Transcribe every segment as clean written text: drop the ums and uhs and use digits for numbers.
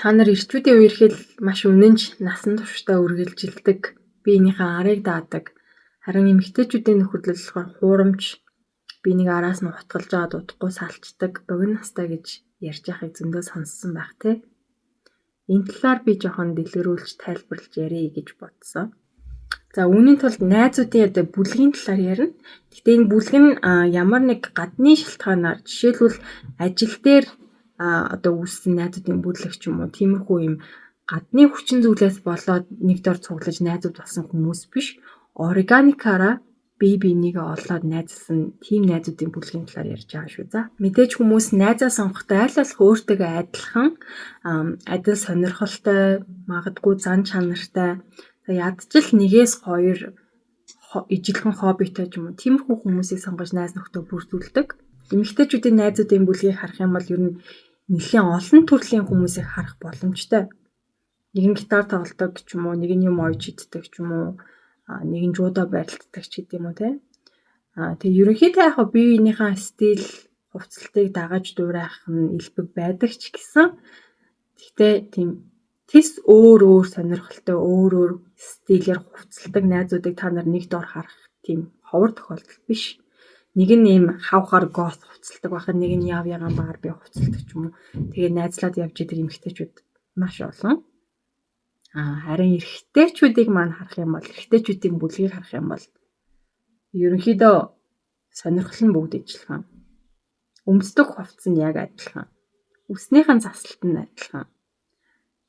Та нар эрчүүдийн үерхэл маш үнэнч насан туршдаа үргэлжилдэг, биенийхээ арыг даадаг. Харин эмэгтэйчүүдийн нөхөрлөл болохоор хуурамч, биенийг араас нь утгалж аваад удахгүй салчдаг, богино настай гэж ярьж байхыг зөндөө сонссон байх тий. Энэ талаар би жоохон дэлгэрүүлж тайлбарлаж ярих гэж бодсон. За үүний тулд найзуудын одоо бүлгийн талаар ярина. Гэхдээ энэ бүлэг нь ямар нэг гадны шалтгаанаар жишээлбэл ажил дээр одоо үүссэн найзуудын бүлэг ч юм уу тиймэрхүү юм гадны хүчин зүйлээс болоод нэг дор цуглаж найзууд болсон хүмүүс биш. Органикаараа бие бинийгээ олоод найзалсан тийм найзуудын бүлгийн талаар ярьж байгаа шүү. За мэдээж хүмүүс найзаа сонгохдоо аль болох өөртөөгөө адилхан адил сонирхолтой, магадгүй зан чанартай ядчил нэгээс хоёр ижилхэн хоббитой ч юм уу тиймэрхүү хүмүүсийг сонгож найз нөхдөд бүрдүүлдэг. Эмэгтэйчүүдийн найзуудын бүлгийг харах юм бол ер нь нэлээд олон төрлийн хүмүүсийг харах боломжтой. Нэг нь гитар тоглодог ч юм уу, нэг нь юм ойж иддэг ч юм уу, нэг нь жуудаа байрлалдаг ч гэдэг юм уу те. Тэгээ ерөнхийдөө яг биеийнхээ стил, хувцалтыг дагаж дуурайх нь элбэг байдаг ч гэсэн гэхдээ тийм тис өөр сонирхолтой өөр стилээр хувцалдаг найзуудыг та нар нэг дор харах тийм ховор тохиолдол биш. Нэг нь ийм хавхаар гоth хувцалдаг байхад нэг нь яв яган барби хувцалдаг ч юм уу. Тэгээ найзлаад явж идэг эмэгтэйчүүд маш олон. Харин эрэгтэйчүүдийг маань харах юм бол эрэгтэйчүүдийн бүлгийг харах юм бол ерөнхийдөө сонирхол нь бүгд ижилхэн. Өмсдөг хувцас нь яг адилхан. Үснийхэн заслалт нь адилхан.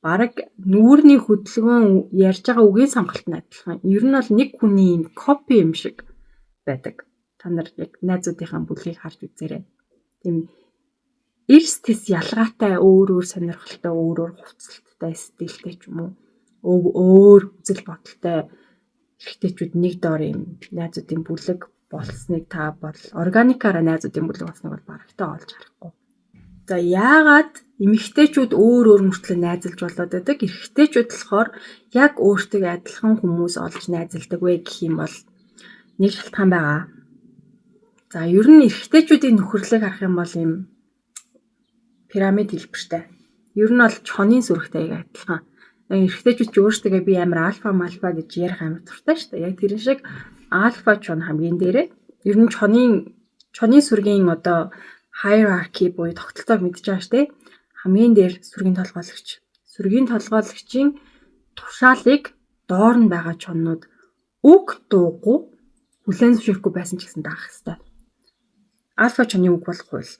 Бараг нүүрний хөдөлгөөн ярьж байгаа үгийн сонголт нь адилхан. Ер нь бол нэг хүний юм копи юм шиг байдаг. Та нар яг найзуудынхаа бүлгийг харж үзээрэй. Тийм эрс тис ялгаатай өөр сонирхолтой өөр хувцалттай стилтэй ч юм уу өөр үзэл бодолтой эрэгтэйчүүд нэг дор юм найзуудын бүлэг болсныг та бол органикаараа найзуудын бүлэг болсныг бол барагтаа олж харахгүй. За яагаад эмэгтэйчүүд өөр мөртлөө найзалж болоод байдаг эрэгтэйчүүд болохоор яг өөртөө адилхан хүмүүс олж найзалдаг вэ гэх юм бол нэг шалтгаан байгаа. За ер нь эрэгтэйчүүдийн нөхөрлөлийг харах юм бол юм пирамид хэлбэртэй. Ер нь бол чонын сүрэгтэй адилхан. Эрэгтэйчүүд ч өөрсдөө би амар альфа малфа гэж ярих амар туртай шүү дээ. Яг тэр шиг альфа чон хамгийн дээрээ. Ер нь чонын сүргийн одоо hierarchy буюу тогтолцоог мэдж байгаа шүү дээ. Хамгийн дээр сүргийн толгойлогч. Сүргийн толгойлогчийн тушаалыг доор нь байгаа чоннууд үг дуугүй хүлээн зөвшөөрөхгүй байсан ч гэсэн даах хэрэгтэй. Альфа чоны үг бол хууль.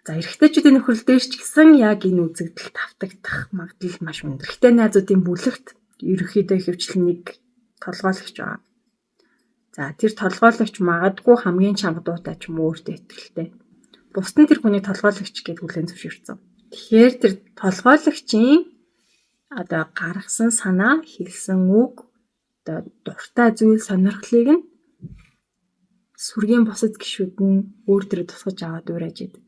За эрэгтэйчүүдийн нөхөрлөл дээр ч гэсэн яг энэ үзэгдэл тавтагдах магадлал маш өндөр. Эрэгтэй найзуудын бүлэгт ерөнхийдөө хөвчлэн нэг толгойлогч байгаа. За тэр толгойлогч магадгүй хамгийн чанга дуутай ч юм уу өөртөө ихтэй. Бусд нь тэр хүний толгойлогч гэдээ хүлээн зөвшөөрсөн. Тэгэхээр тэр толгойлогчийн одоо гаргасан санаа, хэлсэн үг, одоо дуртай зүйл сонирхлыг нь сүргийн бусад гишүүд нь өөр төрөй тусгаж аваад уурайж идэг.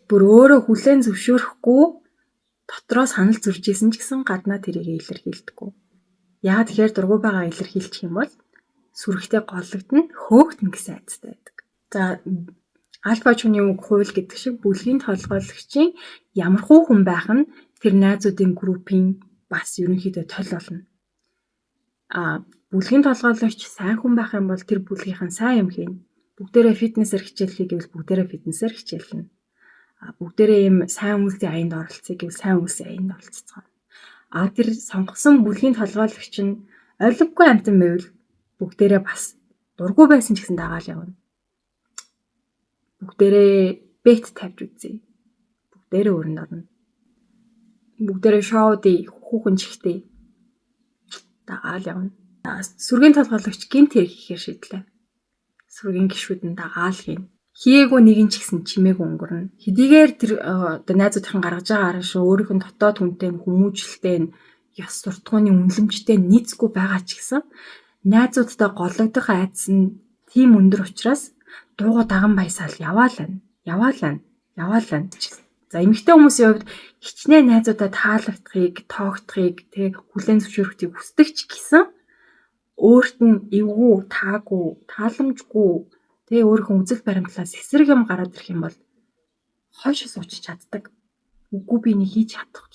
Бүр өөрөө хүлээн зөвшөөрөхгүй дотроо санал зурж исэн ч гэсэн гаднаа тэрийг илэрхийлдэггүй. Яагаад тэгэхээр дургүй байгаа илэрхийлчих юм бол сүрэгтэй голлогдно, хөөгтөн гэсэн айцтай байдаг. За альфа чоны үг хууль гэдэг шиг бүлгийн толгойлогчийн ямархуу хүн байх нь тэр найзуудын группийн бас ерөнхийдөө толь болно. Бүлгийн толгойлогч сайн хүн байх юм бол тэр бүлгийнхэн сайн юм хийнэ. Бүгдээрээ фитнесээр хичээллээ гэвэл бүгдээрээ фитнесээр хичээлнэ. Бүгдээрээ ийм сайн үйлсийн аянд оролцъё гэвэл сайн үйлсийн аянд оролццгоо. Тэр сонгосон бүлгийн толгойлогч нь ойлгохгүй амтан байвал бүгдээрээ бас дургүй байсан ч гэсэн дагаал явна. Бүгдээрээ бет тавьж үзье. Бүгдээрээ өрөнд орно. Бүгдээрээ шоудий хүүхэн чихтэй дагаал явна. Сүргийн толгойлогч гинт хийхээр шийдлээ. Сүргийн гишүүд нь дагаал хийн. Хийгээгүй нэг нь ч гэсэн чимээг өнгөрнө. Хэдийгээр тэр одоо найзуудын гаргаж байгаа арга шүү өөрийнх нь дотоод хүнтэй хүмүүжлэлтэй ёс суртахууны үнэлэмжтэй нийцгүй байгаа ч гэсэн найзуудтай голлогдох айдас нь тийм өндөр учраас дууга даган баясаал яваалаа. За эмэгтэй хүмүүсийн хувьд хичнээн найзуудаа таалагдахыг, тоогдохыг, тэг хүлээн зөвшөөрөхийг хүсдэг ч гэсэн өөрт нь эвгүй, таагүй, тааламжгүй тэг өөрийнхөө үзэл баримтлаас эсрэг юм гараад ирэх юм бол хойшоо суучих чаддаг. үгүй би нэг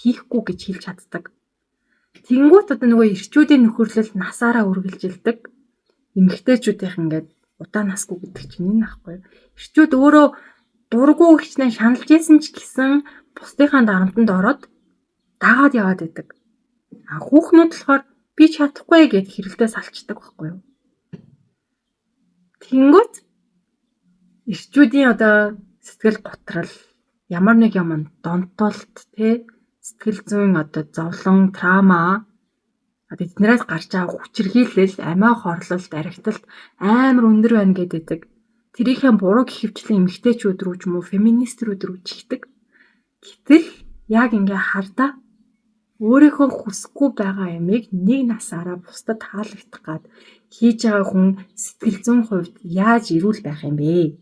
хийхгүй гэж хэлж чаддаг. Тэнгүүт одоо нөгөө эрчүүдийн нөхөрлөл насаараа үргэлжилдэг. Эмэгтэйчүүдийнх ингээд удаа насгүй гэдэг чинь энэ аахгүй. Эрчүүд өөрөө дургу хичнээн шаналж ийсэн ч гэсэн бусдынхаа дарамтанд ороод дагаад яваад байдаг. А хүүхнүүд болохоор би чадахгүй гэд хэрэлдээ салчдаг байхгүй юу? Тэнгүүт эрчүүдийн одоо сэтгэл готрал ямар нэг юм донтолт сэтгэл зүйн одоо зовлон, трама эднээс гарч байгаа хүчирхийлэл, амиа хорлолт, архиталт амар өндөр байна гэдэг. Тэрийнхээ буруу гэхвчлэн эмэгтэйчүүд рүү ч юм уу феминистрүүд рүү чигдэг. Гэтэл яг ингээ хардаа өөрийнхөө хүсэхгүй байгаа ямиг нэг насаараа бусдад таалагдах гад хийж байгаа хүн сэтгэл зүйн хувьд яаж ирүүл байх юм бэ?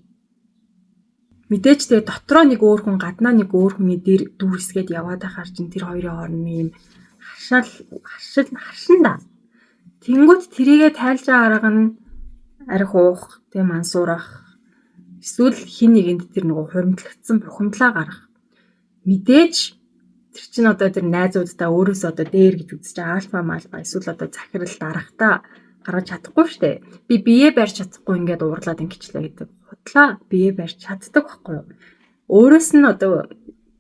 Мэдээж тэгээ дотроо нэг өөр хүн гаднаа нэг өөр хүний дээр дүүрсгээд яваад байхаар чинь тэр хоёрын хооронд юм харшин да. Тэнгүүт тэрийгэ тайлж байгаа арга нь арх уух, мансуурах эсвэл хин нэгэнд тэр нөгөө хуримтлагдсан бухимдлаа гаргах. Мэдээж тэр чинь одоо тэр найзуудтай өөрөөсөө одоо дээр гэж үзэж альфа малфа эсвэл одоо захирал дарахтаа гаргаж чадахгүй штэ. Би бие барьж чадахгүй ингээд уурлаад ингэчлээ гэдэг. Худлаа бие барьж чаддаг байхгүй юу? Өөрөөс нь одоо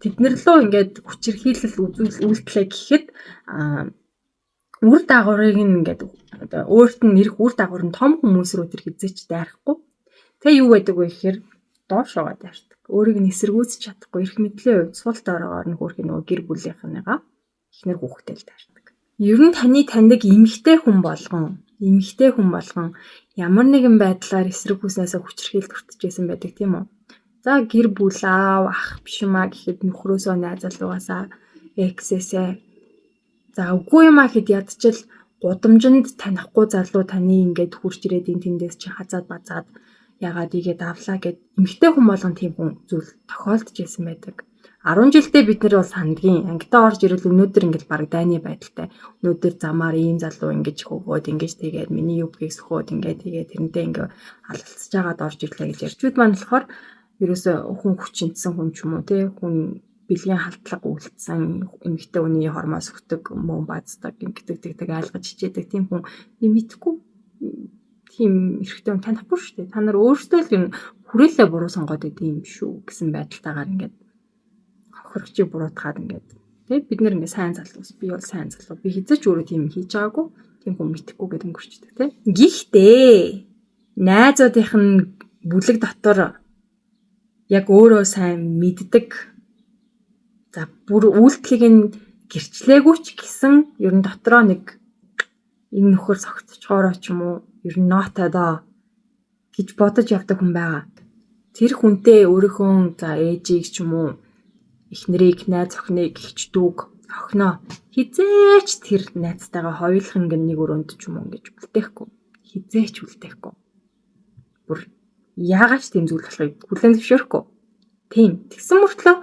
тэднэр лөө ингээд хүчирхийлэл үйлдэлээ гэхэд үр дагаврыг ингээд одоо өөрт нь нэрх үр дагавар нь том хүмүүс рүү тэр хизээч дайрахгүй. Тэгээ юу байдаг вэ гэхээр доош аваад дайрдаг. Өөрийг нь эсэргүүцэж чадахгүй эрх мэдлийн хувьд сул доорогоор нь хөөрхий нөгөө гэр бүлийнхнийгаа эхнэр хүүхдээ л дайрдаг. Ер нь таны таньдаг эмэгтэй хүн болгон ямар нэгэн байдлаар эсрэг хүснээсээ хүчирхийлэлд өртөжсэн байдаг тийм үү? За гэр бүл аав ах биш юмаа гэхэд нөхрөөсөө найз залуугаасаа эксээсээ за үгүй юмаа гэхэд ядчил гудамжинд танихгүй залуу таны ингээд хурж ирээд энэ тэндээс чи хазаад базаад ягаад игээд авлаа гэд эмэгтэй хүн болгон тийм хүн зүйл тохиолдож байсан байдаг. 10 жилдээ бид нар бол сандгийн ангитаа орж ирэл өнөөдөр ингээд баг дайны байдалтай. Өнөөдөр замаар ийм залуу ингэж хөвгөөд ингэж тэгээд миний юбгийг сөхөөд ингээд тэгээд тэрнтэй ингээд алалцж байгаад орж ирлээ гэж ярьчуд маань болохоор ерөөсөө хүн хүчинтсэн хүн ч юм уу те хүн бэлгийн халдлага үлдсэн эмэгтэй хүний хормоос өтөг мөн бааздаг ингэдэг айлгаж хичээдэг тийм хүн мэдхгүй тийм эрхтэй хүн танихгүй шүү дээ. Та нар өөрсдөө л юм хүрээлээ буруу сонгоод идэв юм шүү гэсэн байдалтайгаар ингээд хохирогчийг буруутгаад ингээд тий бид нэр ингээд сайн залуус би бол сайн залуу би хизээч өөрөө тийм хийж байгаагүй тийм хүн мэдхгүй гэдэг өнгөрчдөг тий. Гэхдээ найзуудынх нь бүлэг дотор яг өөрөө сайн мэддэг за бүр үйлдэлийг нь гэрчлээгүй ч гэсэн ер нь дотроо нэг энэ нөхөр согтчоороо ч юм уу ер нь нотой доо гэж бодож явдаг хүн байгаа. Тэр хүнтэй өөрийнхөө за ээжийг ч юм уу эхнэрийг найз охиныг гихчдүүг охиноо хизээч тэр найзтайгаа хоёулах ингээд нэг өрөөнд ч юм уу гэж үлдээхгүй. Хизээч үлдээхгүй. Бүр яагаад ч тийм зүйл болохыг хүлээн зөвшөөрөхгүй. Тийм. Тэгсэн мөртлөө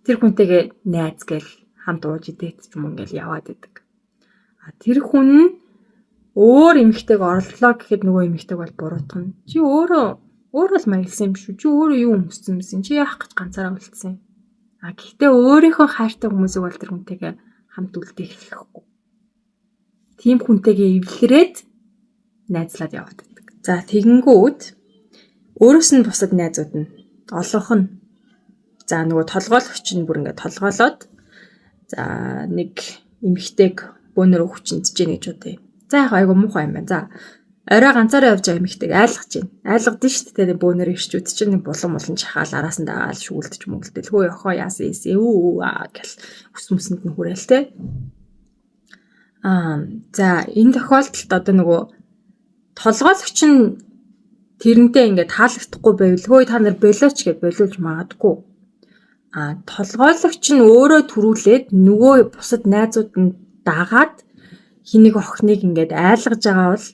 тэр хүнтэйгээ найз гэл хамт ууж идээд ч юм уу ингээл яваад идэг. А тэр хүн нь өөр эмэгтэйг орлоо гэхэд нөгөө эмэгтэйг бол буруутгана. Чи өөрөө л маялсан юм шүү. Чи өөрөө юу өмссөн юмсэн? Чи яах гэж ганцаараа үлдсэн? А гэхдээ өөрийнхөө хайртай хүмүүсийг бол тэр хүнтэйгээ хамт үлдээх хэрэггүй. Тийм хүнтэйгээ эвлэрээд найзлаад яваад байдаг. За тэгэнгүүт өөрөөс нь бусад найзууд нь олонх нь за нөгөө толгойлогч нь бүр ингээд толгойлоод за нэг эмэгтэйг бөөнөрөө хүчинтэж гэнэ гэж бодъё. За яг айгу муухай юм байна. За орой ганцаараа явж байгаа эмэгтэйг айлгаж байна. Айлгадэн шүү дээ. Бөөнөр ирчүүд чинь нэг булан шахаал араас нь дагаал шүүлдэж мөнгөлдөл. Хөө яхаа яасан гэл өсмөсөнд нь хүрээл те. За энэ тохиолдолд одоо нөгөө толгойлогч нь тэрнтэй ингээд таалагдахгүй байвал хөөе та нар болооч гэж болиулж магадгүй. Толгойлогч нь өөрөө төрүүлээд нөгөө бусад найзууд нь дагаад хинийг охиныг ингээд айлгаж байгаа бол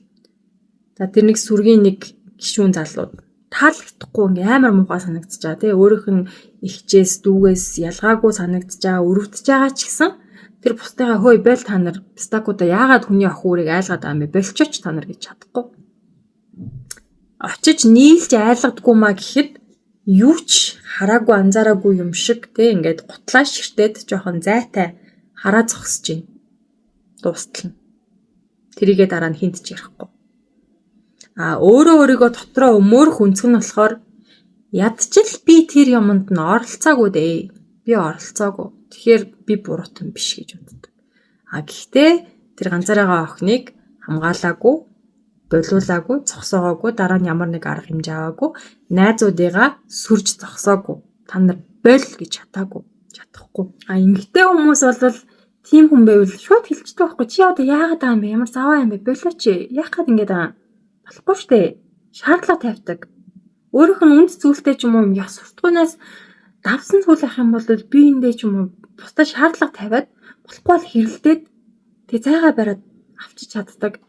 за тэр нэг сүргийн нэг гишүүн залууд таалагдахгүй ингээ амар муухай санагдаж байгаа тий өөрийнх нь ихчээс дүүгээс ялгаагүй санагдаж байгаа өрөвдөж байгаа ч гэсэн тэр бусдыгаа хөөе бэл та нар стакуудаа яагаад хүний охин үрийг айлгаад байгаа юм бэ болчооч та нар гэж чадахгүй очиж нийлж айлгадгүй маа гэхэд юу ч хараагүй анзаараагүй юм шиг те ингээд гутлаа ширтээд жоохон зайтай хараа зогсож байна. Дуустал нь. Тэрийгээ дараа нь хинт ч ярихгүй. Өөрөө өөрийгөө дотроо өмөөрөх үнцг нь болохоор ядчил би тэр юмд нь оролцоогүй дээ. Би оролцоогүй. Тэгэхээр би буруутан биш гэж боддог. Гэхдээ тэр ганцаараа охиныг хамгаалаагүй, болиулаагүй, зогсоогоогүй, дараа нь ямар нэг арга хэмжээ аваагүй, найзуудыгаа сүрж зогсоогүй. Та нар боль гэж чадахгүй. Ингэхдээ хүмүүс бол тийм хүн байвал шууд хэлчихдэг байхгүй. Чи одоо яагаад байгаа юм бэ? Ямар заваа юм бэ? Болооч. Яах гээд ингэж байгаа юм? Болохгүй штэ. Шаардлага тавьдаг. Өөрийнх нь үнд зүйлтэй ч юм уу яс суртахуунаас давсан зүйл ах юм бол би эндээ ч юм уу бусдад шаардлага тавиад болохгүй бол хэрэлдээд тэг цайгаа бариад авчиж чаддаг.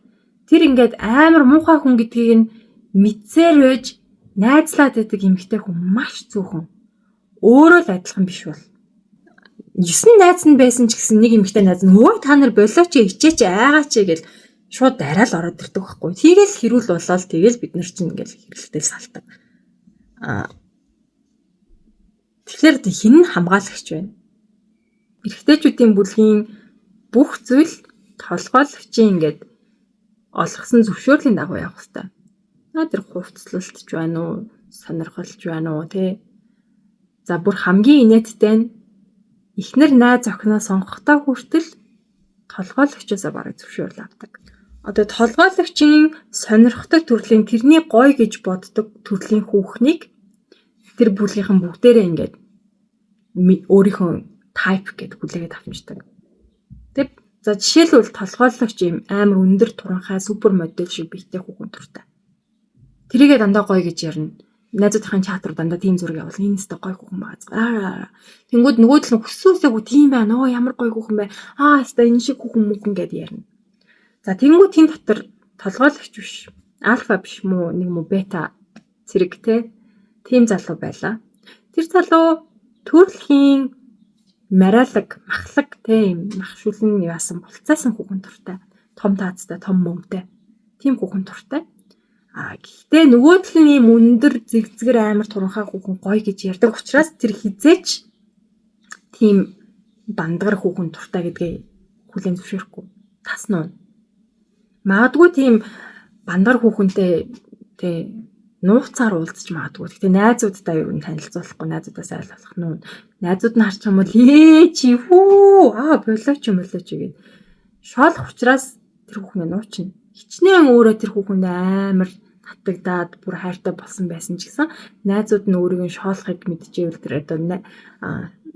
Тэр ингээд амар муухай хүн гэдгийг нь мэдсээр байж найзлаад байдаг эмэгтэй хүн маш зөвхөн. Өөрөө л адилхан биш бол. 9 найз нь байсан ч гэсэн нэг эмэгтэй найз нь өө та нар болооч ичээч айгаач гэл шууд дараал ороод ирдэг байхгүй. Тийгэл хэрүүл болоод тэгэл бид нар чинь ингээл хэрэлтэл салдаг. Тэгэхээр хин нь хамгаалагч байна. Эрэгтэйчүүдийн бүлгийн бүх зүйл толгойлогчийн ингээд олгосон зөвшөөрлийн дагуу явах хэрэгтэй. Тэр хувцлалтч байна уу, сонирхолч байна уу тий. За бүр хамгийн инээдтэй нь эхнэр найз охиноо сонгохдоо хүртэл толгойлогчоосоо бараг зөвшөөрөл авдаг. Одоо толгойлогчийн сонирхдаг төрлийн тэрний гоё гэж боддог төрлийн хүүхнийг тэр бүлгийнхэн бүгдээрээ ингээд өөрийнхөө type гэдэг хүлээгээд авчдаг. Тэг. За жишээлбэл толгойлогч юм амар өндөр туранхай супер модель шиг биетэй хүүхэн төртэй. Тэрийгээ дандаа гоё гэж ярина. Найзуудын чат руу дандаа тийм зүрэг явуул. Энэ нэстэ гоё хүүхэн байгаа. Тэнгүүд нөгөө л хүссүүсээгүй тийм байна. Ямар гоё хүүхэн бай. Хэвээ энэ шиг хүүхэн мөнгөн гэдээ ярина. За тэнгүүд тэн дотор толгойлогч биш. Альфа биш мүү, нэг мүү бета зэрэг те. Тийм залуу байлаа. Тэр залуу төрөлхийн мариалаг, махлаг тийм махшуулн яасан болцаасан хүүхэн туртай. Том таацтай, том мөнгөтэй. Тийм хүүхэн туртай. Гэхдээ нөгөө тал нь ийм өндөр зэгзгэр амар туранхай хүүхэн гоё гэж ярьдаг учраас тэр хизээч тийм бандгар хүүхэн туртай гэдгээ хүлээн зөвшөөрөхгүй. Тас нуу. Магадгүй тийм бандгар хүүхэнтэй тий нууцаар уулзч магадгүй. Гэтэ найзуудтай юу танилцуулахгүй, найзуудаас айл болох нь. Найзууд нь харчих юм бол чи болооч юм гээд шоолох учраас тэр хүүхнээ нуучна. Хичнээн өөрөө тэр хүүхэнд амар татагдаад бүр хайртай болсон байсан ч гэсэн найзууд нь өөрийн шоолохыг мэдчихэвэл тэр одоо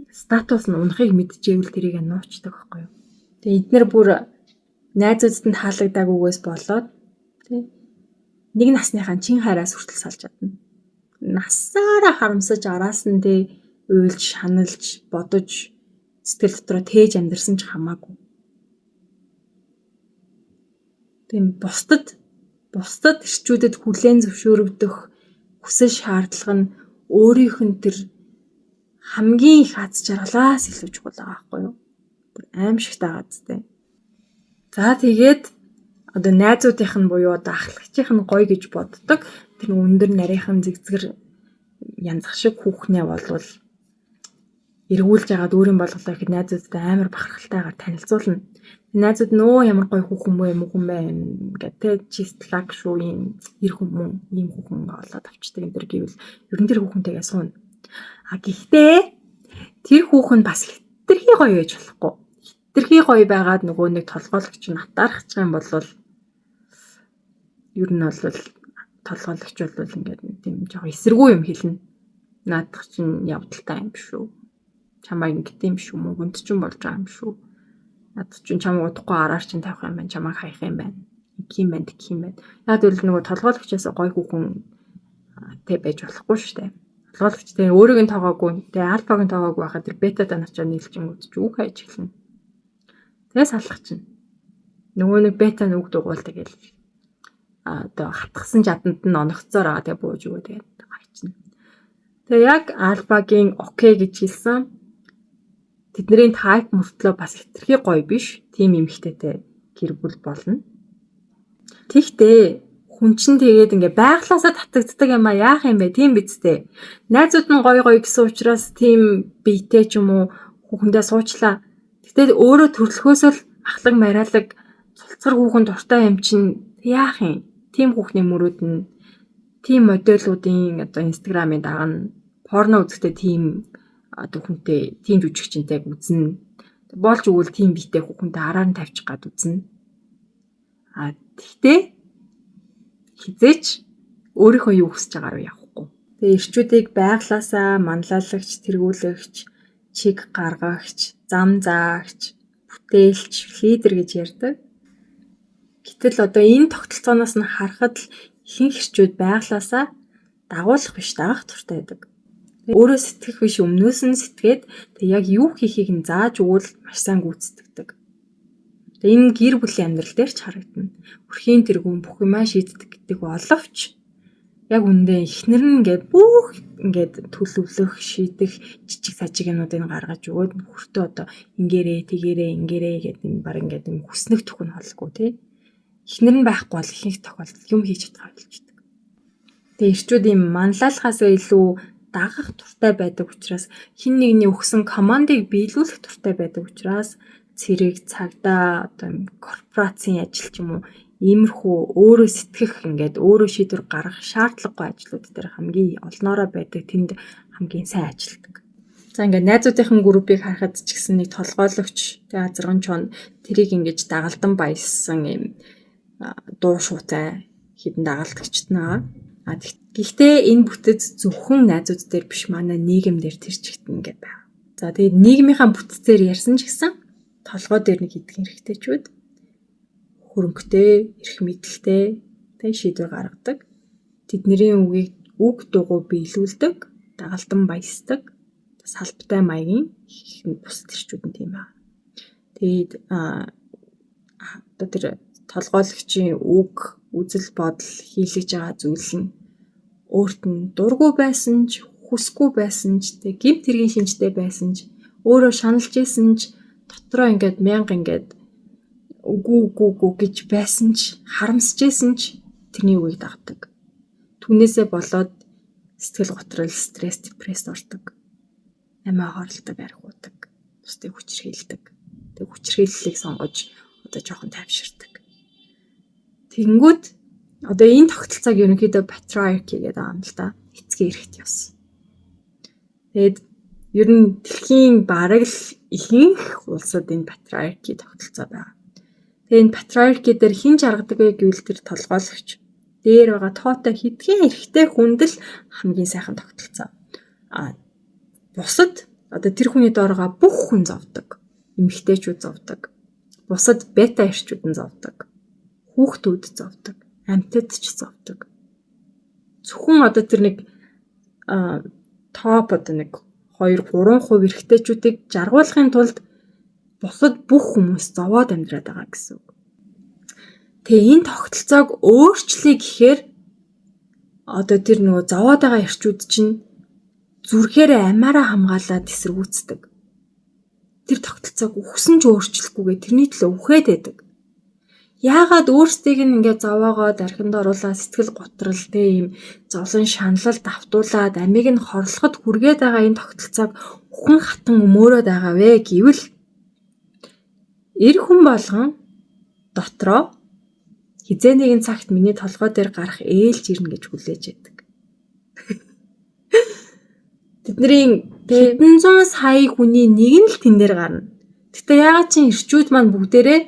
статус нь унахыг мэдчихэвэл тэрийг нуучдаг байхгүй юу. Тэгээ эднэр бүр найзуудад нь таалагдаагүйгээс болоод тий нэг насныхаа чин хайраас хүртэл салж чадна. Насаараа харамсаж араас нь тий уйлж, шаналж, бодож сэтгэл дотроо тээж амьдрсан ч хамаагүй. Тийм бусдад эрчүүдэд хүлээн зөвшөөрөгдөх хүсэл шаардлага нь өөрийнх нь тэр хамгийн их аз жаргалаас илүү чухал байгаа байхгүй юу? Бүр аимшигтай газтай. За тэгээд одоо найзуудынх нь буюу одоо ахлагчийнх нь гоё гэж боддог тэр өндөр нарийнхан зэгзгэр янзах шиг хүүхнээ болвол эргүүлж яагаад өөрийн болголоо гэхэд найзуудтай амар бахархалтайгаар танилцуулна. Найзууд нөө ямар гоё хүүхэн бэ гэдэг чистлаг шүү юм ир хүмүүс ийм хүүхэн болоод авчдаг энэ төр гэвэл ер нь тэр хүүхэнтэйгээ суuna. Гэхдээ тэр хүүхэн бас хитрхи гоё гэж болохгүй. Хитрхи гоё байгаад нөгөө нэг толгойлогч нь атаарах юм бол ер нь бол толгойлогч бол ингээд тийм жоо эсэргүү юм хэлнэ. Наадах чинь явдалтай юм шүү. Чамайг ингэт юм шүү. Мөнгөнд ч юм болж байгаа юм шүү. Над чинь чам удахгүй араар чинь тавих юм байна. Чамайг хаях юм байна. Их юм байна, тэх юм байна. Яг л нөгөө толгойлогчоос гой хүүхэн тэ байж болохгүй шүү дээ. Толгойлогч тэ өөрийг нь тоогоогүй, тэ альфагийн тоогоогүй байхад тэр бетад анарчаа нийлжингүүд ч үг хайж эхэлнэ. Тэгээс салах чинь. Нөгөө нэг бета нүг дугуул тэгэл одоо хатгсан чаданд нь оногцоор байгаа тэгээ бууж өгөө тэгээд гайчна. Тэгээ яг альфагийн окей гэж хэлсэн. Тэдний тайп мөртлөө бас хитрхи гоё биш. Тим эмхтэйтэй гэр бүл болно. Тэгтээ хүн чинь тэгээд ингээ байглаасаа татагддаг юм а яах юм бэ? Тийм биз дээ. Найзууд нь гоё гэсэн учраас тийм биетэй ч юм уу хүүхэндээ суучлаа. Тэгтээ өөрөө төрлөхөөсөө л ахлаг мариалаг цулцгар хүүхэн дуртай юм чинь яах юм? Тийм хүүхний мөрөөд нь тийм модельуудын одоо инстаграмын дагна порно үзэхдээ тийм одоо хүнтэй тийм жүжигчтэй үзнэ. Болж өгвөл тийм биетэй хүүхэнтэй араар нь тавьчих гад үзнэ. Тэгтээ хизээч өөрийнхөө юу хүсэж байгаагаар явахгүй. Тэгээ ирчүүдийг байглаасаа манлайлагч, тэргүүлэгч, чиг гаргагч, зам заагч, бүтээлч, лидер гэж ярьдаг. Гэтэл одоо энэ тогтолцооноос нь харахад л ихэнх ирчүүд байглаасаа дагуулах биш дагах туртай байдаг. Өөрөө сэтгэх биш өмнөөс нь сэтгээд тэг яг юу хийхийг нь зааж өгвөл маш сайн гүйцэтгэдэг. Тэгээ энэ гэр бүлийн амьдрал дээр ч харагдана. Өрхийн тэргүүн бүх юмаа шийддэг гэдэг боловч яг үндэ эхнэр нь ингээд бүх ингээд төлөвлөх, шийдэх жижиг сажиг юмнуудыг гаргаж өгөөд нөхөртөө одоо ингээрээ тэгээрээ гэдэг юм баг ингээд юм хүснэг төхөн холгүй тий. Эхнэр нь байхгүй бол ихэнх тохиолдолд юм хийж чадхаа болчихдог. Тэгээ ирчүүд юм манлайлахаасаа илүү дагах туртай байдаг учраас хин нэгний өгсөн командыг биелүүлэх туртай байдаг учраас цэрэг цагдаа одоо корпорацийн ажил ч юм уу иймэрхүү өөрөө сэтгэх ингээд өөрөө шийдвэр гаргах шаардлагагүй ажлууд дээр хамгийн олноороо байдаг тэнд хамгийн сайн ажилдаг. За ингээд найзуудынхаа группийг харахад ч гэсэн нэг толгойлогч тэгээ азарган чон тэрийг ингэж дагалдан баяссан юм дуу шуутай хідэн дагалдагчд байгаа. Гэхдээ энэ бүтэц зөвхөн найзууд дээр биш манай нийгэм дээр тэр чигтэн ингээд байна. За тэгээд нийгмийнхаа бүтцээр ярьсан ч гэсэн толгой дээр нэг идэх хэрэгтэйчүүд хөрөнгөтэй, эрх мэдэлтэй тэг шийдвэр гаргадаг. Тэдний үгийг үг дугуй биелүүлдэг, дагалдан баясдаг, салбартай маягийн бусад ирчүүд нь тийм байна. Тэгээд одоо тэр толгойлогчийн үг, үзэл бодол хийлгэж байгаа зүйл нь өөрт нь дургүй байсан ч, хүсгүй байсан ч, тэг гэмт хэргийн шинжтэй байсан ч, өөрөө шаналж исэн ч, дотроо ингээд мянга ингээд үгүй гэж байсан ч, харамсаж исэн ч тэрний үгийг дагдаг. Түүнээсээ болоод сэтгэл готрол, стресс, депресс ордог. Амиа хорлдог, архиудаг, бусдыг хүчрхийлдэг. Тэг хүчрхийллийг сонгож одоо жоохон тайвширдаг. Тэнгүүд одоо энэ тогтолцоог ерөнхийдөө patriarchy гэдэг юм л да. Эцгийн эрхт ёс. Тэгэд ер нь дэлхийн бараг л ихэнх улсад энэ patriarchy тогтолцоо байгаа. Тэгээ энэ patriarchy дээр хэн жаргадаг вэ гэвэл тэр толгойлогч дээр байгаа тоотой хэдхэн эрхтэй хүнд л хамгийн сайхан тогтолцоо. Бусад одоо тэр хүний доороо бүх хүн зовдөг. Эмэгтэйчүүд зовдөг. Бусад бета эрчүүд нь зовдөг. Хүүхдүүд зовдөг. Амьтад ч зовдөг. Зөвхөн одоо тэр нэг топ одоо нэг 2-3% эрэгтэйчүүдийг жаргуулахын тулд бусад бүх хүмүүс зовоод амьдраад байгаа гэсэн үг. Тэгээ энэ тогтолцоог өөрчлөе гэхээр одоо тэр нөгөө зовоод байгаа эрчүүд чинь зүрхээр амаараа хамгаалаад эсэргүүцдэг. Тэр тогтолцоог үхсэн ч өөрчлөхгүйгээ тэрний төлөө үхээд байдаг. Яагаад өөрсдийг нь ингээд зовоогоод архинд оруулаад сэтгэл готрол ийм зовлон шаналл давтуулаад амийг нь хорлоход хүргээд байгаа энэ тогтолцоог үхэн хатан өмөөрөөд байгаа вэ гэвэл эр хүн болгон дотроо хизээ нэгэн цагт миний толгой дээр гарах ээлж ирнэ гэж хүлээж байдаг. Тэдний хэдэн зуун сая хүний нэг нь л тэн дээр гарна. Гэтэ яагаад чи ирчүүд маань бүгдээрээ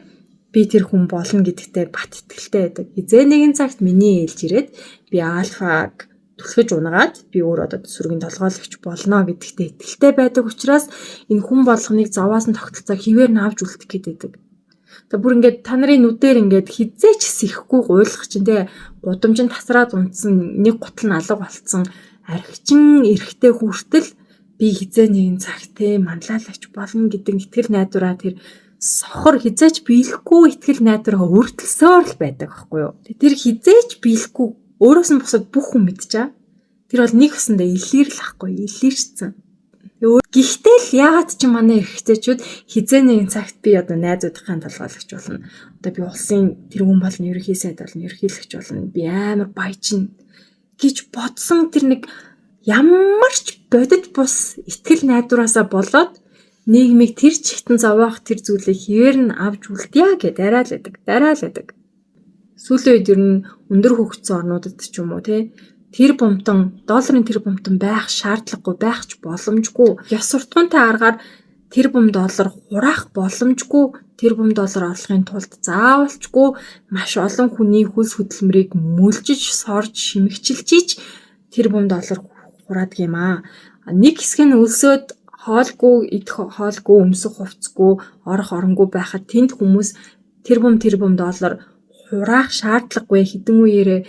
би тэр хүн болно гэдэгтээ бат итгэлтэй байдаг. Хизээ нэгэн цагт миний ээлж ирээд би альфаг түлхэж унгаад би өөр одоо сүргийн толгойлогч болно гэдэгтээ итгэлтэй байдаг учраас энэ хүн болгоныг зовоос нь тогтолцоо хിവэр навж үлдэх гэдэг. Тэгээ бүр ингээд та нарын нүдээр ингээд хизээч сэхгүй гуйлах чинь те гудамжинд тасраад унтсан нэг гутал нь алга болцсон архичин эрэхтэй хүртэл би хизээ нэгэн цагт те манлайлагч болно гэдэг итгэл найдвараа тэр сохор хизээч биелэхгүй итгэл найдвараа өртөлсөөр л байдаг байхгүй юу. Тэр хизээч биелэхгүй өөрөөс нь бусад бүх хүн мэдчихэе. Тэр бол нэг усандаа илэрл ахгүй илэрсэн. Гэхдээ л яагаад ч манай эрэгтэйчүүд хизээ нэгэн цагт би одоо найзуудынхаа толгойлогч болно. Одоо би улсын тэргүүн болно, ерөнхий сайд болно, ерөнхийлөгч болно. Би амар баяжна гэж бодсон тэр нэг ямар ч бодит бус итгэл найдвараасаа болоод нийгмийг тэр чигтэн зовоох тэр зүйлийг хэвээр нь авч үлдъя гэд дараалдаг. Сүүлийн үед ер нь өндөр хөгжсөн орнуудад ч юм уу тэр бомтон, долларын тэр бомтон байх шаардлагагүй, байх ч боломжгүй. Ёс суртахуунтай аргаар тэр бом доллар хураах боломжгүй. Тэр бом доллар олохын тулд заавалчгүй маш олон хүний хөлс хөдөлмөрийг мөлжиж, сорж, шимэгчилж тэр бом доллар хураадаг юм аа. Нэг хэсэг нь өлсөд хоолгүй, идэх хоолгүй, өмсөх хувцсгүй, орох оронгүй байхад тэнд хүмүүс тэр бом доллар хураах шаардлагагүй хэдэн үеэрээ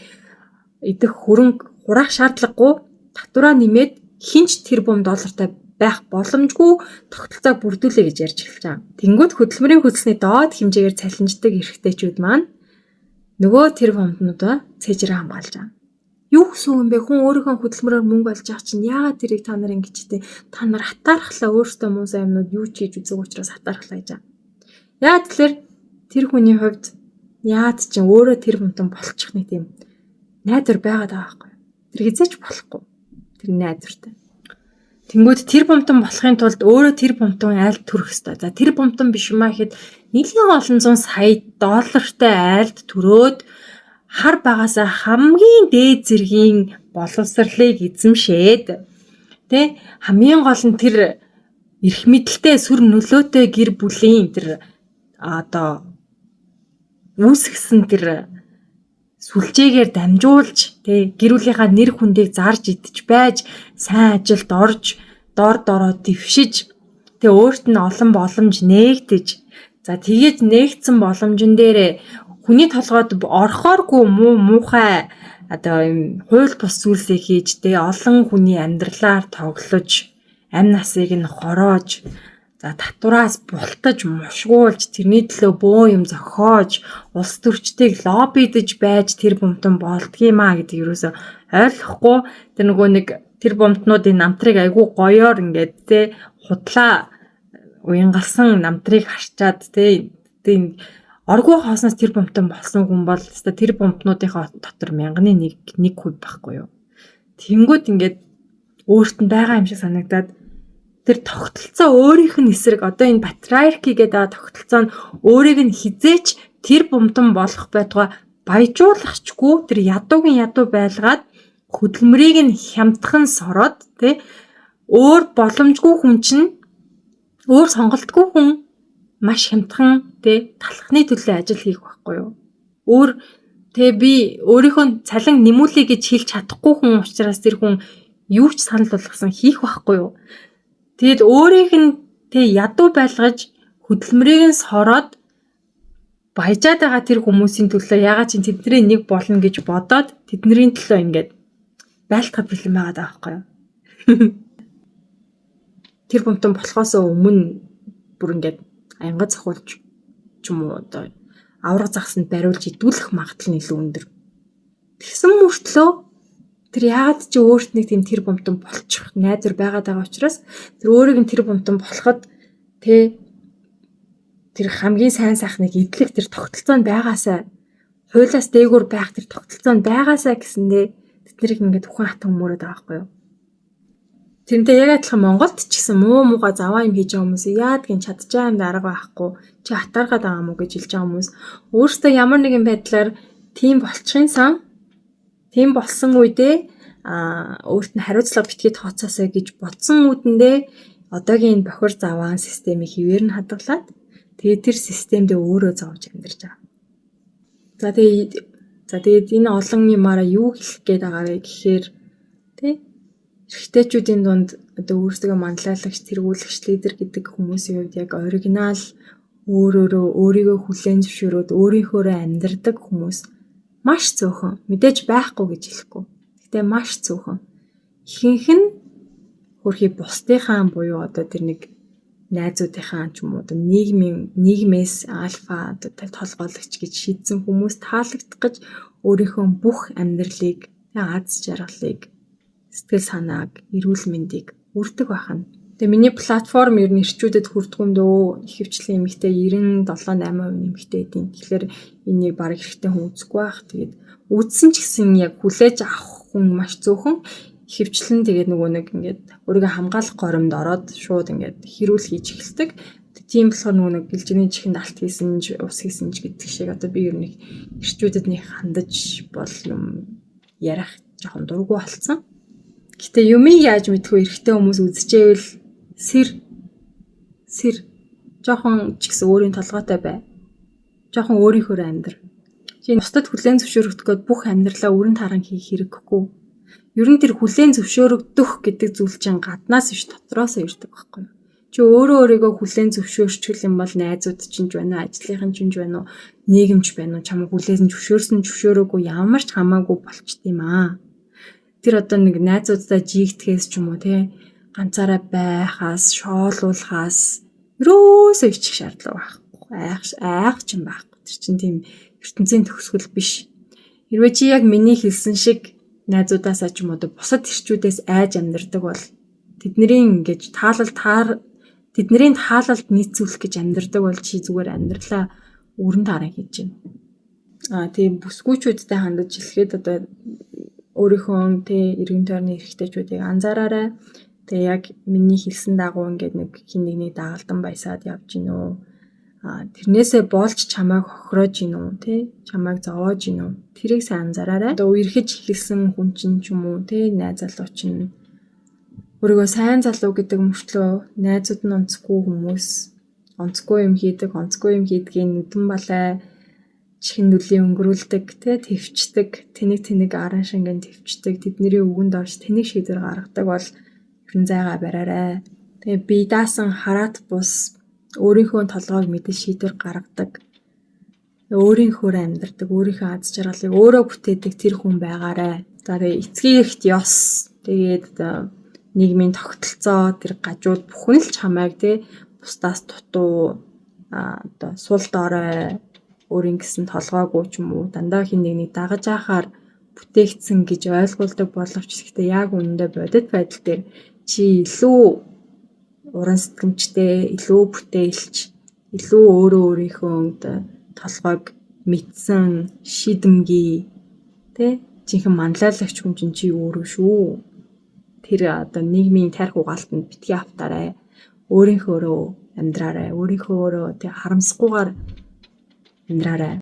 идэх хөрөнгө хураах шаардлагагүй татвараа нэмээд хинч тэр бом доллартай байх боломжгүй тогтолцоог бүрдүүлээ гэж ярьж эхэлж байгаа. Тэнгүүд хөдөлмөрийн хөлсний доод хэмжээгээр цалинждаг эрэгтэйчүүд маань нөгөө тэр бомтнуудаа цэжрээ хамгаалж байгаа. Юу гэсэн юм бэ? Хүн өөрийнхөө хөдөлмөрөөр мөнгө олж авах чинь яагаад тэрийг та нар ингэжтэй? Та нар хатаархлаа өөртөө муу сайн юмнууд юу ч хийж үзэх учраас хатаархлаа гэж байгаа. Яагаад тэгэхээр тэр хүний хувьд яад чинь өөрөө тэр бомтон болчих нэг тийм найдвар байгаад байгаа байхгүй. Тэр хизээч болохгүй. Тэр найдвартай. Тэнгүүд тэр бомтон болохын тулд өөрөө тэр бомтон айлд төрөх ёстой. За тэр бомтон биш юм аа гэхэд нэлээд олон зуун сая доллартай айлд төрөөд хар багасаа хамгийн дээд зэргийн боловсролыг эзэмшээд хамгийн гол нь тэр эрх мэдэлтэй сүр нөлөөтэй гэр бүлийн тэр одоо үүсгэсэн тэр сүлжээгээр дамжуулж гэр бүлийнхаа нэр хүндийг зарж идэж байж сайн ажилд орж дороо дэвшиж өөрт нь олон боломж нээгдэж за тэгээд нээгдсэн боломжн дээр хүний толгойд орохооргүй муухай одоо юм хууль бус зүйлсийг хийж олон хүний амьдралаар тоглож амь насыг нь хороож за татвараас бултаж мушгуулж тэрний төлөө бөө юм зохиож улс төрчдийг лоббидж байж тэр бомтон болдгиймаа гэдэг юусоо ойлгохгүй тэр нөгөө нэг тэр бомтнуудын намтрыг айгүй гоёор ингээд худлаа уянгалсан намтрыг харчаад оргуу хооснос тэр бомтон болсон хүн бол тэр бомтнуудынхаа дотор 1000-ны 1% байхгүй юу. Тэнгүүд ингээд өөрт нь байгаа юм шиг санагдаад тэр тогтолцоо өөрийнх нь эсрэг одоо энэ патриархи гэдэг тогтолцоо нь өөрийг нь хизээч тэр бомтон болох байтугай баяжуулагчгүй тэр ядуугийн ядуу байлгаад хөдөлмөрийг нь хямдхан сороод өөр боломжгүй хүн чинь өөр сонголтгүй хүн маш хямдхан талхны төлөө ажил хийх байхгүй юу. Би өөрийнхөө цалин нэмүүлэе гэж хэлж чадахгүй хүн учраас тэр хүн юу ч санал болгосон хийх байхгүй юу. Тэгэд өөрийнх нь ядуу байлгаж хөдөлмөрийг нь сороод баяжаад байгаа тэр хүмүүсийн төлөө ягаад ч тэдний нэг болно гэж бодоод тэдний төлөө ингээд байлтахад бэлэн байгаа даа байхгүй юу. Тэр бомтон болохоос өмнө бүр ингээд аянга цохолж ч юм уу одоо авраг загсанд бариулж идүүлэх магадлал нь илүү өндөр. Тэгсэн мөртлөө тэр яагаад ч өөрт нэг тийм тэр бомтон болчих найдвар байгаад байгаа учраас тэр өөрийг нь тэр бомтон болоход тэр хамгийн сайн сайхныг идэлх тэр тогтолцоонд байгаасаа хуулиас дээгүүр байх тэр тогтолцоонд байгаасаа гэсэндээ тэднийг ингээд ухаан хатан өмөрөөд байгаа байхгүй юу. Тэрнтэй яг адилхан Монголд ч гэсэн муугаа заваа юм хийж байгаа хүмүүс яадгийн чадчихаа юм дарга байхгүй чи хатааргаад байгаа мó гэж хэлж байгаа хүмүүс өөрөөсөө ямар нэгэн байдлаар тийм болчихын сан тийм болсон үедээ өөрт нь хариуцлага битгий тооцоосоо гэж бодсон үдэндээ одоогийн бохир заваан системийг хэвээр нь хадгалаад тэгээд тэр системдээ өөрөө зовж амьдарч байгаа. За тэгээд энэ олон юмараа юу хэлэх гээд байгаа вэ гэхээр эрэгтэйчүүдийн дунд одоо өөрсдөө манлайлагч, тэргүүлэгч, лидер гэдэг хүмүүсийн хувьд яг оригинал өөрийгөө хүлээн зөвшөөрөөд өөрийнхөөрөө амьдардаг хүмүүс маш цөөхөн. Мэдээж байхгүй гэж хэлэхгүй. Гэтэ маш цөөхөн. Ихэнх нь хөрхий бусдынхаа буюу одоо тэр нэг найзуудынхаа ч юм уу одоо нийгмээс альфа одоо толгойлогч гэж шийдсэн хүмүүс таалагдах гэж өөрийнхөө бүх амьдралыг аз жаргалыг сэтгэл санааг эрүүл мэндийг үрдэг байх нь Тэгээ миний платформ ер нь ирчүүдэд хүрдэг юм дөө. Ихэвчлэн эмэгтэй 97-8% эмэгтэй эдийн. Тэгэхээр энийг баг хэрэгтэй хүн үзэхгүй байх. Тэгээд үзсэн ч гэсэн яг хүлээж авах хүн маш зөөхөн. Ихэвчлэн тэгээд нөгөө нэг ингээд өөрийгөө хамгаалах горимд ороод шууд ингээд хэрүүл хийж эхэлдэг. Тийм болохоор нөгөө нэг гэлжирийн чихэнд алт хийсэн ч ус хийсэн ч гэдэг шиг одоо би ер нь ирчүүдэд нэг хандаж бол юм ярих жоохон дургу болцсон. Гэтэ юмыг яаж мэдэх вэ? Эрэгтэй хүмүүс үзчихэвэл сэр жоохон ч гэсэн өөрийн толгойтой бай. Жоохон өөрийнхөө амьдр. Чи бусдад хүлээн зөвшөөрөгдөх гээд бүх амьдралаа өрн таран хийх хэрэггүй. Ер нь тэр хүлээн зөвшөөрөгдөх гэдэг зүйл чинь гаднаас биш дотроос ирдэг байхгүй юу? Чи өөрийгөө хүлээн зөвшөөрчихвэл юм бол найзууд чинь ч байна уу, ажлынхан чинь ч байна уу, нийгэмч байна уу, чамайг хүлээн зөвшөөрөөгүй ямар ч хамаагүй болчт юм аа. Тэр одоо нэг найзуудтай жигтгэхээс ч юм уу те ганцаараа байхаас, шоолуулахаас ерөөсөө ичих шаардлага байхгүй. Айх ч юм байхгүй. Тэр чинь тийм ертөнцийн төгсгөл биш. Хэрвээ чи яг миний хэлсэн шиг найзуудаасаа ч юм уу бусад ирчүүдээс айж амьдардаг бол тэдний таалалд нийцүүлэх гэж амьдардаг бол чи зүгээр амьдралаа өрн таран хийж байна. Тийм бүсгүйчүүдтэй хандаж хэлэхэд одоо өөрийнхөө эргэн тойрны эрэгтэйчүүдийг анзаараарай. Тэгээ яг миний хэлсэн дагуу ингээд нэг хин нэгний дагалдан баясаад явж гинөө. Тэрнээсээ болж чамайг хохироож гинөө, чамайг зовоож гинөө. Тэрийг сайн анзаараарай. Одоо үерхэж эхэлсэн хүн чинь ч юм уу, найз залуу чинь өөрийгөө сайн залуу гэдэг мөртлөө найзууд нь онцгүй юм хийдгийн нүдэн балай чихэн нүлийн өнгөрүүлдэг, твчдэг, тэнэг аран шингэн твчдэг, тэдний үгэнд орж тэнэг шийдвэр гаргадаг бол ерэн зайгаа бариарай. Тэгээ бие даасан хараат бус өөрийнхөө толгойг мэдэн шийдвэр гаргадаг. Өөрийнхөө амьдардаг, өөрийнхөө аз жаргалыг өөрөө бүтээдэг тэр хүн байгаарай. За тэгээ эцгийн эрхт ёс. Тэгээд нийгмийн тогтолцоо, тэр гажууд бүхэн л чамайг бусдаас дутуу одоо сул дорой өөрийн гэсэн толгойгүй ч юм уу дандаа хин нэгнийг дагаж ахаар бүтээгдсэн гэж ойлгуулдаг боловч гэхдээ яг үнэндээ бодит байдал дээр чи илүү уран сэтгэмжтэй, илүү бүтээлч, илүү өөрийнхөө толгойг мэдсэн шидэмгий жинхэнэ манлайлагч хүн чинь чи өөрөө шүү. Тэр одоо нийгмийн тарих угаалтанд битгий автаарай. Өөрийнхөө амьдраарай. Өөрийнхөө харамсахгүйгээр амьдраарай.